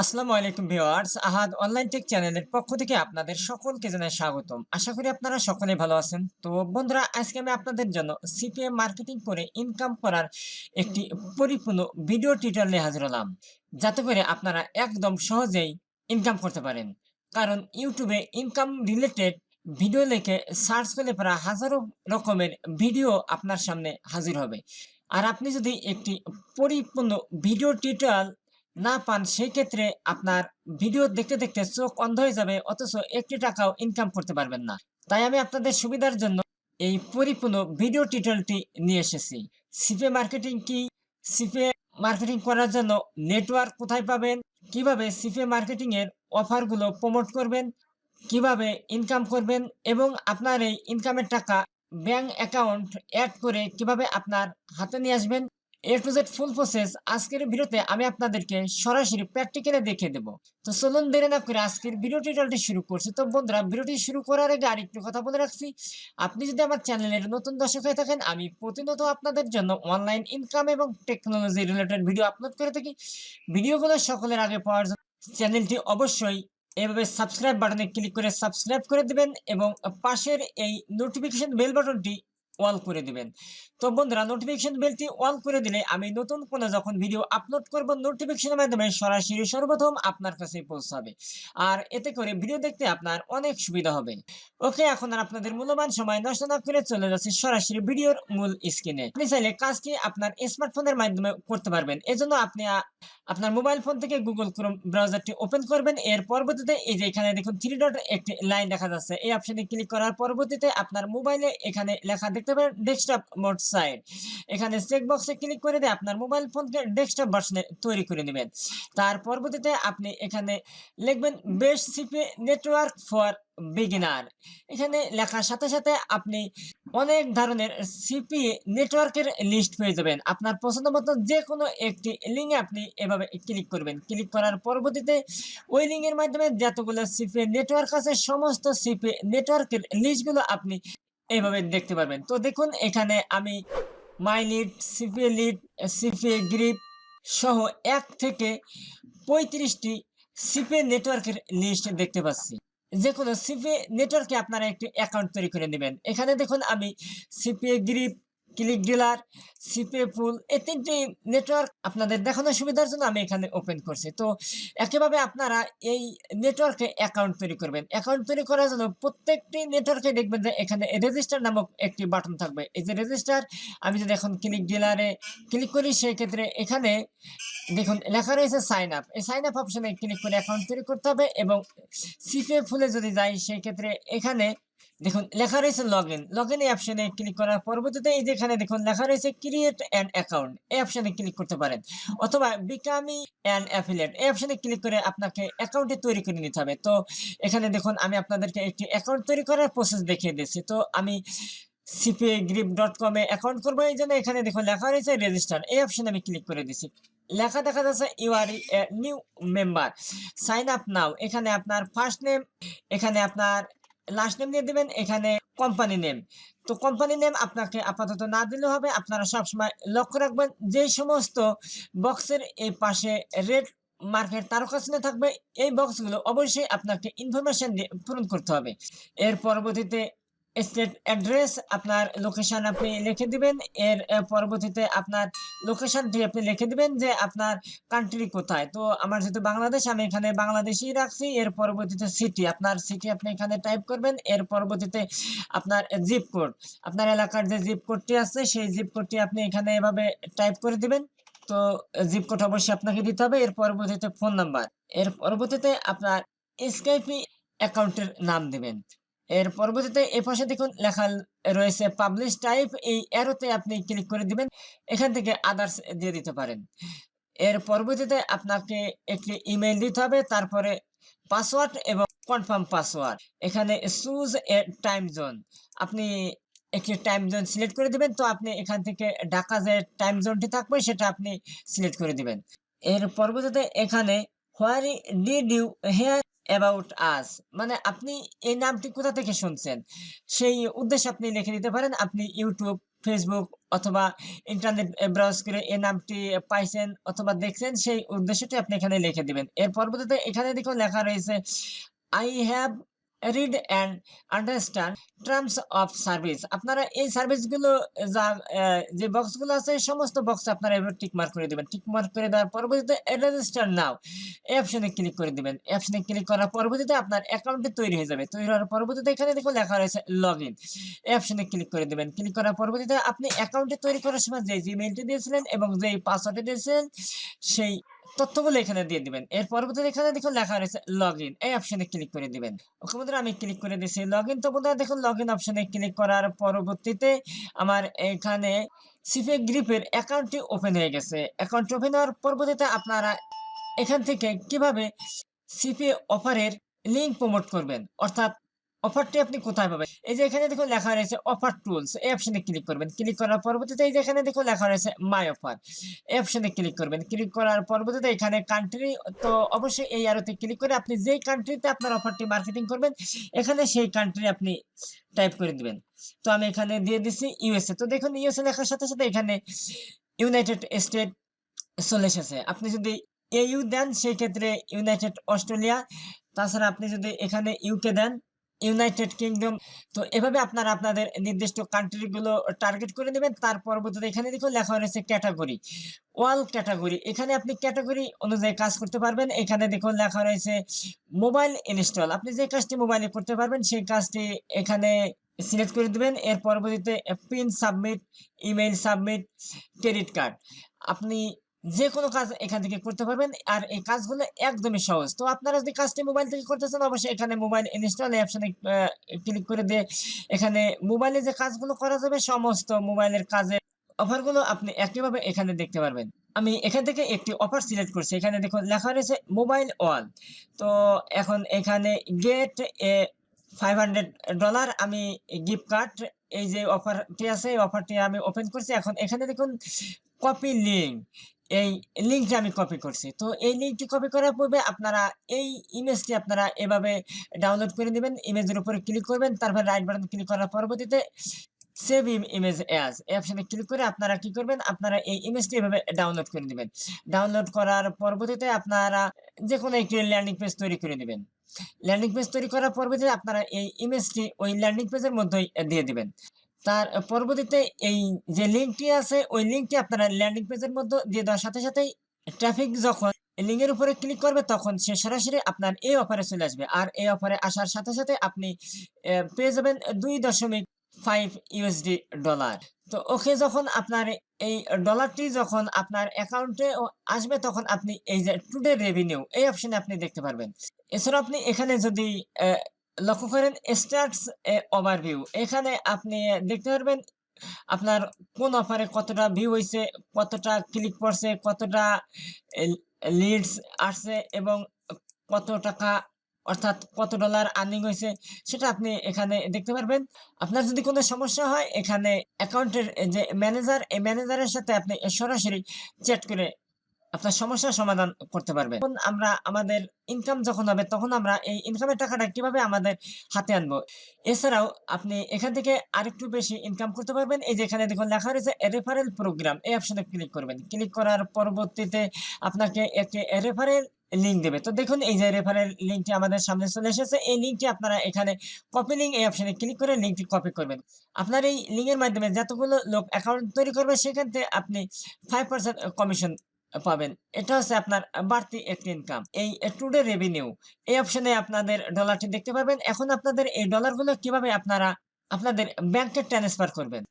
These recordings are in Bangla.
আসসালামু আলাইকুম ভিউয়ার্স, আহাদ অনলাইন টেক চ্যানেলের পক্ষ থেকে আপনাদের সকলকে জানাই স্বাগতম। আশা করি আপনারা সকলে ভালো আছেন। তো বন্ধুরা, আজকে আমি আপনাদের জন্য সিপিএ মার্কেটিং করে ইনকাম করার একটি পরিপূর্ণ ভিডিও টিউটোরিয়াল নিয়ে হাজির হলাম, যাতে করে আপনারা একদম সহজেই ইনকাম করতে পারেন। কারণ ইউটিউবে ইনকাম রিলেটেড ভিডিও লিখে সার্চ করলে প্রায় হাজারো রকমের ভিডিও আপনার সামনে হাজির হবে। আর আপনি যদি একটি পরিপূর্ণ ভিডিও টিউটোরিয়াল না পান, সেই ক্ষেত্রে আপনার ভিডিও দেখতে দেখতে চোখ অন্ধ হয়ে যাবে, অথচ একটি টাকাও ইনকাম করতে পারবেন না। তাই আমি আপনাদের সুবিধার জন্য এই পরিপূর্ণ ভিডিও টিউটোরিয়ালটি নিয়ে এসেছি। সিপিএ মার্কেটিং কি, সিপিএ মার্কেটিং করার জন্য নেটওয়ার্ক কোথায় পাবেন, কিভাবে সিপিএ মার্কেটিং এর অফারগুলো প্রমোট করবেন, কিভাবে ইনকাম করবেন এবং আপনার এই ইনকামের টাকা ব্যাংক অ্যাকাউন্ট অ্যাড করে কিভাবে আপনার হাতে নিয়ে আসবেন, এ টু জেড ফুল প্রসেস আজকের ভিডিওতে আমি আপনাদেরকে সরাসরি প্র্যাকটিক্যালে দেখিয়ে দেব। তো চলুন দেরি না করে আজকের ভিডিও টিউটোরিয়ালটি শুরু করছি। তো বন্ধুরা, ভিডিওটি শুরু করার আগে আরেকটু কথা বলে রাখছি, আপনি যদি আমার চ্যানেলের নতুন দর্শক হয়ে থাকেন, আমি প্রতিনিয়ত আপনাদের জন্য অনলাইন ইনকাম এবং টেকনোলজি রিলেটেড ভিডিও আপলোড করে থাকি। ভিডিওগুলো সকলের আগে পাওয়ার জন্য চ্যানেলটি অবশ্যই এভাবে সাবস্ক্রাইব বাটনে ক্লিক করে সাবস্ক্রাইব করে দিবেন এবং পাশের এই নোটিফিকেশন বেল বাটনটি অল করে দিবেন। তো বন্ধুরা, নোটিফিকেশন বেলটি অন করে দিলে আমি নতুন কোনো যখন ভিডিও আপলোড করব, নোটিফিকেশনের মাধ্যমে সরাসরি সর্বপ্রথম আপনার কাছে পৌঁছাবে। আর এতে করে ভিডিও দেখতে আপনার অনেক সুবিধা হবে। ওকে, এখন আর আপনাদের মূল্যবান সময় নষ্ট না করে চলে যাচ্ছে সরাসরি ভিডিওর মূল স্ক্রিনে। আপনি চাইলে কাজটি আপনার স্মার্টফোনের মাধ্যমে করতে পারবেন। এজন্য আপনি আপনার মোবাইল ফোন থেকে গুগল ক্রোম ব্রাউজারটি ওপেন করবেন। এর পরবর্তীতে এই যে এখানে দেখুন 3 ডট একটি লাইন দেখা যাচ্ছে, এই অপশনে ক্লিক করার পরবর্তীতে আপনার মোবাইলে এখানে লেখা দেখতে পাবেন ডেস্কটপ মোড সাইট। এখানে চেক বক্সে ক্লিক করে দিয়ে আপনার মোবাইল ফোনকে ডেস্কটপ ভার্সনে তৈরি করে নেবেন। তার পরবর্তীতে আপনি এখানে লিখবেন best CP network for beginner. এখানে লেখার সাথে সাথে আপনি অনেক ধরনের সিপি নেটওয়ার্কের লিস্ট পেয়ে যাবেন। আপনার পছন্দ মতো যে কোনো একটি লিঙ্কে আপনি এভাবে ক্লিক করবেন। ক্লিক করার পরবর্তীতে ওই লিঙ্কের মাধ্যমে যতগুলো সিপি নেটওয়ার্ক আছে, সমস্ত সিপি নেটওয়ার্কের লিস্টগুলো আপনি এইভাবে দেখতে পারবেন। তো দেখুন, এখানে আমি my lead, CPA lead, CPA grip সহ 1 থেকে 35টি সিপিএ নেটওয়ার্কের লিস্ট দেখতে পাচ্ছি। যেকোনো সিপিএ নেটওয়ার্কে আপনারা একটি অ্যাকাউন্ট তৈরি করে নেবেন। এখানে দেখুন আমি CPA grip, click dealer, CPA pool এই 3টি নেটওয়ার্ক আপনাদের দেখানোর সুবিধার জন্য আমি এখানে ওপেন করছি। তো একইভাবে আপনারা এই নেটওয়ার্কে অ্যাকাউন্ট তৈরি করবেন। অ্যাকাউন্ট তৈরি করার জন্য প্রত্যেকটি নেটওয়ার্কে দেখবেন যে এখানে রেজিস্টার নামক একটি বাটন থাকবে। এই যে রেজিস্টার, আমি যদি এখন ক্লিক ডিলারে ক্লিক করি, সেই ক্ষেত্রে এখানে দেখুন লেখা রয়েছে সাইন আপ। এই সাইন আপ অপশনে ক্লিক করে অ্যাকাউন্ট তৈরি করতে হবে এবং সিপিএ ফুলে যদি যাই, সেই ক্ষেত্রে এখানে দেখুন লেখা রয়েছে লগইন। লগইন এই অপশনে ক্লিক করার পরবর্তীতে এই যেখানে দেখুন লেখা রয়েছে ক্রিয়েট অ্যান অ্যাকাউন্ট, এই অপশনে ক্লিক করতে পারেন, অথবা বিকামিং অ্যান অ্যাফিলিয়েট এই অপশনে ক্লিক করে আপনাকে অ্যাকাউন্টটি তৈরি করে নিতে হবে। তো এখানে দেখুন আমি আপনাদেরকে একটি অ্যাকাউন্ট তৈরি করার প্রসেস দেখিয়ে দিচ্ছি। তো আমি cpagrip.com এ অ্যাকাউন্ট করবো, এই জন্য এখানে দেখুন লেখা রয়েছে রেজিস্টার, এই অপশনে আমি ক্লিক করে দিচ্ছি। লেখা দেখা যাচ্ছে you are a new member, sign up now. এখানে আপনার ফার্স্ট নেম, এখানে আপনার লাস্ট নেম দিয়ে দিবেন, এখানে কোম্পানি নেম। তো কোম্পানি নেম আপনাকে আপাতত না দিলেও হবে। আপনারা সবসময় লক্ষ্য রাখবেন যে সমস্ত বক্সের এই পাশে রেড মার্কের তারকা চিহ্ন থাকবে, এই বক্সগুলো অবশ্যই আপনাকে ইনফরমেশন দিয়ে পূরণ করতে হবে। এর পরবর্তীতে স্টেট অ্যাড্রেস, আপনার লোকেশন আপনি লিখে দিবেন। এর পরবর্তীতে আপনার লোকেশনটি আপনি লিখে দিবেন যে আপনার কান্ট্রি কোথায়। তো আমার যেহেতু বাংলাদেশ, আমি এখানে বাংলাদেশই রাখছি। এর পরবর্তীতে সিটি, আপনার সিটি আপনি এখানে টাইপ করবেন। এর পরবর্তীতে আপনার জিপ কোড, আপনার এলাকার যে জিপ কোডটি আছে, সেই জিপ কোডটি আপনি এখানে এভাবে টাইপ করে দিবেন। তো জিপ কোড অবশ্যই আপনাকে দিতে হবে। এর পরবর্তীতে ফোন নাম্বার, এর পরবর্তীতে আপনার স্কাইপি অ্যাকাউন্টের নাম দিবেন। এর পরবর্তীতে এই পাশে দেখুন লেখা রয়েছে পাবলিশ টাইপ, এই অ্যারোতে আপনি ক্লিক করে দিবেন। এখান থেকে আদার্স দিয়ে দিতে পারেন। এর পরবর্তীতে আপনাকে একটি ইমেইল দিতে হবে, তারপরে পাসওয়ার্ড এবং কনফার্ম পাসওয়ার্ড। এখানে চুজ এ টাইম জোন, আপনি একটি টাইম জোন সিলেক্ট করে দিবেন। তো আপনি এখান থেকে ঢাকা যে টাইম জোনটি থাকবে সেটা আপনি সিলেক্ট করে দিবেন। এর পরবর্তীতে এখানে where did you hear about us, মানে আপনি এই নামটি কোথা থেকে শুনছেন সেই উদ্দেশ্যে আপনি লিখে দিতে পারেন। আপনি ইউটিউব, ফেসবুক অথবা ইন্টারনেট ব্রাউজ করে এই নামটি পাইছেন অথবা দেখছেন, সেই উদ্দেশ্যটি আপনি এখানে লিখে দিবেন। এর পরবর্তীতে এখানে দেখুন লেখা রয়েছে I have read and understand terms of service. আপনারা এই সার্ভিসগুলো যা যে বক্সগুলো আছে সমস্ত বক্সে আপনারা এভাবে টিক মার্ক করে দিবেন। টিক মার্ক করে দেওয়ার পরবর্তীতে রেজিস্টার নাও এই অপশনে ক্লিক করে দিবেন। এই অপশনে ক্লিক করার পরবর্তীতে আপনার অ্যাকাউন্টটি তৈরি হয়ে যাবে। তৈরি হওয়ার পরবর্তীতে এখানে দেখুন লেখা রয়েছে লগইন। এই অপশনে ক্লিক করে দিবেন। ক্লিক করার পরবর্তীতে আপনি অ্যাকাউন্টটি তৈরি করার সময় যে জিমেইলটি দিয়েছিলেন এবং যেই পাসওয়ার্ডটি দিয়েছিলেন সেই তথ্যগুলো এখানে দিয়ে দিবেন। এর পরবর্তীতে এখানে দেখুন লেখা রয়েছে লগইন। এই অপশনে ক্লিক করে দিবেন। ওকে বন্ধুরা, আমি ক্লিক করে দিয়েছি লগইন। তো বন্ধুরা দেখুন লগইন অপশনে ক্লিক করার পরবর্তীতে আমার এখানে সিপিএ গ্রুপের অ্যাকাউন্টটি ওপেন হয়ে গেছে। অ্যাকাউন্ট ওপেন হওয়ার পরবর্তীতে আপনারা এখান থেকে কিভাবে সিপিএ অফারের লিঙ্ক প্রমোট করবেন, অর্থাৎ অফারটি আপনি কোথায় পাবেন। এই যে এখানে দেখুন লেখা রয়েছে অফার টুলস, এই অপশনে ক্লিক করবেন। ক্লিক করার পরবর্তীতে এই যে এখানে দেখুন লেখা রয়েছে মাই অফার, এই অপশনে ক্লিক করবেন। ক্লিক করার পরবর্তীতে এখানে কান্ট্রি, তো অবশ্যই এই আরোতে ক্লিক করে আপনি যেই কান্ট্রিতে আপনার অফারটি মার্কেটিং করবেন এখানে সেই কান্ট্রি আপনি টাইপ করে দিবেন। তো আমি এখানে দিয়ে দিচ্ছি ইউএসএ। তো দেখুন ইউএসএ লেখার সাথে সাথে এখানে ইউনাইটেড স্টেট চলে এসেছে। আপনি যদি EU দেন সেই ক্ষেত্রে ইউনাইটেড অস্ট্রেলিয়া, তাছাড়া আপনি যদি এখানে ইউকে দেন ইউনাইটেড কিংডম। তো এভাবে আপনারা আপনাদের নির্দিষ্ট কান্ট্রিগুলো টার্গেট করে নেবেন। তার পরবর্তীতে এখানে দেখুন লেখা রয়েছে ক্যাটাগরি, ওয়াল ক্যাটাগরি। এখানে আপনি ক্যাটাগরি অনুযায়ী কাজ করতে পারবেন। এখানে দেখুন লেখা রয়েছে মোবাইল ইনস্টল, আপনি যে কাজটি মোবাইলে করতে পারবেন সেই কাজটি এখানে সিলেক্ট করে দিবেন। এর পরবর্তীতে pin submit, email submit, credit card, আপনি যে কোনো কাজ এখান থেকে করতে পারবেন। আর এই কাজগুলো একদমই সহজ। তো আপনারা যদি কাজটি মোবাইল থেকে করতেছেন অবশ্যই এখানে মোবাইল ইনস্টল এই অপশনে ক্লিক করে দিয়ে এখানে মোবাইলে যে কাজগুলো করা যাবে সমস্ত মোবাইলের কাজের অফারগুলো আপনি একইভাবে এখানে দেখতে পারবেন। আমি এখান থেকে একটি অফার সিলেক্ট করছি। এখানে দেখুন লেখা রয়েছে মোবাইল ওয়াল। তো এখন এখানে গেট এ $500 আমি গিফট কার্ড, এই যে অফারটি আছে এই অফারটি আমি ওপেন করছি। এখন এখানে দেখুন কপি লিঙ্ক, এই লিঙ্কটি আমি কপি করছি। তো এই লিঙ্কটি কপি করার পূর্বে আপনারা এই ইমেজটি আপনারা এভাবে ডাউনলোড করে নেবেন। ইমেজের উপরে ক্লিক করবেন, তারপর রাইট বাটন ক্লিক করার পরবর্তীতে সেভ ইমেজ অ্যাজ এই অপশনে ক্লিক করে আপনারা কি করবেন, আপনারা এই ইমেজটি এভাবে ডাউনলোড করে নেবেন। ডাউনলোড করার পরবর্তীতে আপনারা যে কোনো একটি ল্যান্ডিং পেজ তৈরি করে নেবেন। ল্যান্ডিং পেজ তৈরি করার পরবর্তীতে আপনারা এই ইমেজটি ওই ল্যান্ডিং পেজের মধ্যেই দিয়ে দিবেন। তার পরবর্তীতে এই যে লিঙ্কটি আছে ওই লিঙ্কটি আপনারা ল্যান্ডিং পেজের মধ্যে দিয়ে দেওয়ার সাথে সাথেই ট্রাফিক যখন লিঙ্কের উপরে ক্লিক করবে তখন সে সরাসরি আপনার এই অফারে চলে আসবে। আর এই অফারে আসার সাথে সাথে আপনি পেয়ে যাবেন $2.5 তো ওকে, যখন আপনার এই ডলারটি যখন আপনার অ্যাকাউন্টে আসবে তখন আপনি এই যে টুডে রেভিনিউ এই অপশনে আপনি দেখতে পারবেন। এছাড়া আপনি এখানে যদি লক্ষ্য করেন স্টার্টস ওভারভিউ, এখানে আপনি দেখতে পারবেন আপনার কোন অফারে কতটা ভিউ হইছে, কতটা ক্লিক পড়ছে, কতটা লিডস আসছে এবং কত টাকা অর্থাৎ কত ডলার আর্নিং হয়েছে সেটা আপনি এখানে দেখতে পারবেন। আপনার যদি কোনো সমস্যা হয় এখানে অ্যাকাউন্টের যে ম্যানেজার, এই ম্যানেজারের সাথে আপনি সরাসরি চ্যাট করে আপনার সমস্যার সমাধান করতে পারবেন। এখন আমরা আমাদের ইনকাম যখন হবে তখন আমরা এই ইনকামের টাকাটা কিভাবে আমাদের হাতে আনবো, এছাড়াও আপনি এখান থেকে আরেকটু বেশি ইনকাম করতে পারবেন। এই যে এখানে দেখুন লেখা রয়েছে রেফারেল প্রোগ্রাম, এই অপশনে ক্লিক করবেন। ক্লিক করার পরবর্তীতে আপনাকে একটি রেফারেল লিঙ্ক দেবে। তো দেখুন এই যে রেফারেল লিঙ্কটি আমাদের সামনে চলে এসেছে। এই লিঙ্কটি আপনারা এখানে কপি লিঙ্ক এই অপশনে ক্লিক করে লিঙ্কটি কপি করবেন। আপনার এই লিঙ্কের মাধ্যমে যতগুলো লোক অ্যাকাউন্ট তৈরি করবে সেখান থেকে আপনি 5% কমিশন পাবেন। এটা হচ্ছে আপনার বাড়তি একটি ইনকাম। এই টুডে রেভিনিউ এই অপশনে আপনাদের ডলারটি দেখতে পারবেন। এখন আপনাদের এই ডলারগুলো কিভাবে আপনারা আপনাদের ব্যাংকে ট্রান্সফার করবেন।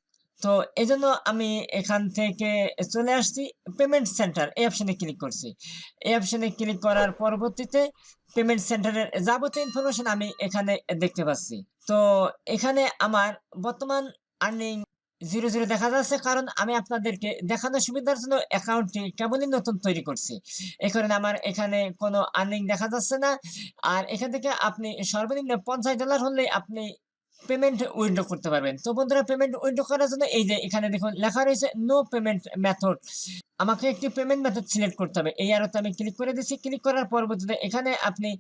তো এজন্য আমি এখান থেকে চলে আসছি পেমেন্ট সেন্টার, এই অপশনে ক্লিক করছি। এই অপশনে ক্লিক করার পরবর্তীতে পেমেন্ট সেন্টারের যাবতীয় ইনফরমেশন আমি এখানে দেখতে পাচ্ছি। তো এখানে আমার বর্তমান আর্নিং 0 দেখা যাচ্ছে, কারণ আমি আপনাদেরকে দেখানোর সুবিধার জন্য অ্যাকাউন্টটি কেবলই নতুন তৈরি করছি। এই কারণে আমার এখানে কোনো আর্নিং দেখা যাচ্ছে না। আর এখান থেকে আপনি সর্বনিম্ন $50 হলে আপনি পেমেন্ট উইথড্র করতে পারবেন। তো বন্ধুরা, পেমেন্ট উইথড্র করার জন্য এই যে এখানে দেখুন লেখা রয়েছে নো পেমেন্ট মেথড, আমাকে একটি পেমেন্ট মেথড সিলেক্ট করতে হবে। এই আরোতে আমি ক্লিক করে দিচ্ছি। ক্লিক করার পরবর্তীতে এখানে আপনি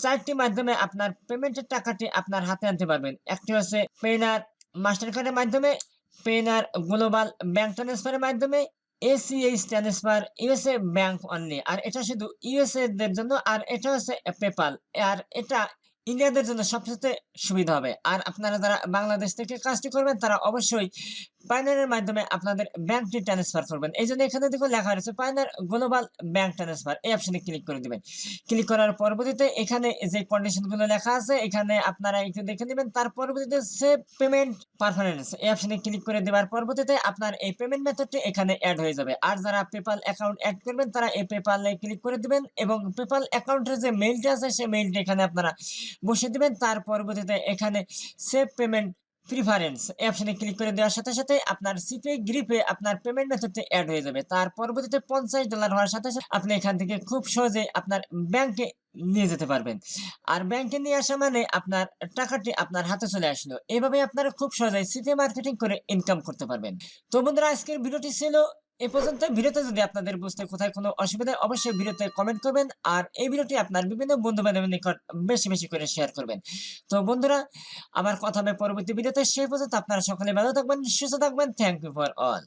4টি মাধ্যমে আপনার পেমেন্টের টাকাটি আপনার হাতে আনতে পারবেন। একটি হচ্ছে পেনার মাস্টার কার্ডের মাধ্যমে, পেনার গ্লোবাল ব্যাংক ট্রান্সফারের মাধ্যমে, এসিএইচ ট্রান্সফার ইউএসএ ব্যাংক অনলি। আর এটা শুধু ইউএসএ দের জন্য। আর এটা হচ্ছে পেপাল। আর এটা ইন্ডিয়ানদের জন্য সবচাইতে সুবিধা হবে। আর আপনারা যারা বাংলাদেশ থেকে কাজটি করবেন তারা অবশ্যই পায়নিয়ারের মাধ্যমে আপনাদের ব্যাংকটি ট্রান্সফার করবেন। এইজন্য এখানে দেখুন লেখা রয়েছে পায়নিয়ার গ্লোবাল ব্যাংক ট্রান্সফার। এই অপশনে ক্লিক করে দিবেন। ক্লিক করার পরবর্তীতে এখানে যে কন্ডিশনগুলো লেখা আছে এখানে আপনারা একটু দেখে নিবেন। তার পরবর্তীতে সেভ পেমেন্ট পারফরম্যান্স এই অপশনে ক্লিক করে দেওয়ার পরবর্তীতে আপনার এই পেমেন্ট মেথডটি এখানে এড হয়ে যাবে। আর যারা পেপাল অ্যাকাউন্ট এড করবেন তারা এই পেপালে ক্লিক করে দিবেন এবং পেপাল অ্যাকাউন্টের যে মেইলটি আছে সেই মেইলটি এখানে আপনারা বসিয়ে দিবেন। তার পরবর্তীতে এখানে সেভ পেমেন্ট প্রিফারেন্স এই অপশনে ক্লিক করে দেওয়ার সাথে সাথে আপনার সিপিএ গ্রিপে আপনার পেমেন্ট মেথডটি এড হয়ে যাবে। তার পরবর্তীতে $50 হওয়ার সাথে সাথে আপনি এখান থেকে খুব সহজে আপনার ব্যাংকে নিয়ে যেতে পারবেন। আর ব্যাংকে নিয়ে আসা মানে আপনার টাকাটি আপনার হাতে চলে আসলো। এভাবে আপনারা খুব সহজেই সিপিএ মার্কেটিং করে ইনকাম করতে পারবেন। তো বন্ধুরা আজকের ভিডিওটি ছিল এ পর্যন্ত। ভিডিওতে যদি আপনাদের বুঝতে কোথায় কোনো অসুবিধা হয় অবশ্যই ভিডিওতে কমেন্ট করবেন। আর এই ভিডিওটি আপনার বিভিন্ন বন্ধু-বান্ধবের নিকট বেশি, বেশি করে শেয়ার করবেন। তো বন্ধুরা আবার কথা হবে পরবর্তী ভিডিওতে। সেই পর্যন্ত আপনারা সকলে ভালো থাকবেন, সুস্থ থাকবেন। Thank you for all.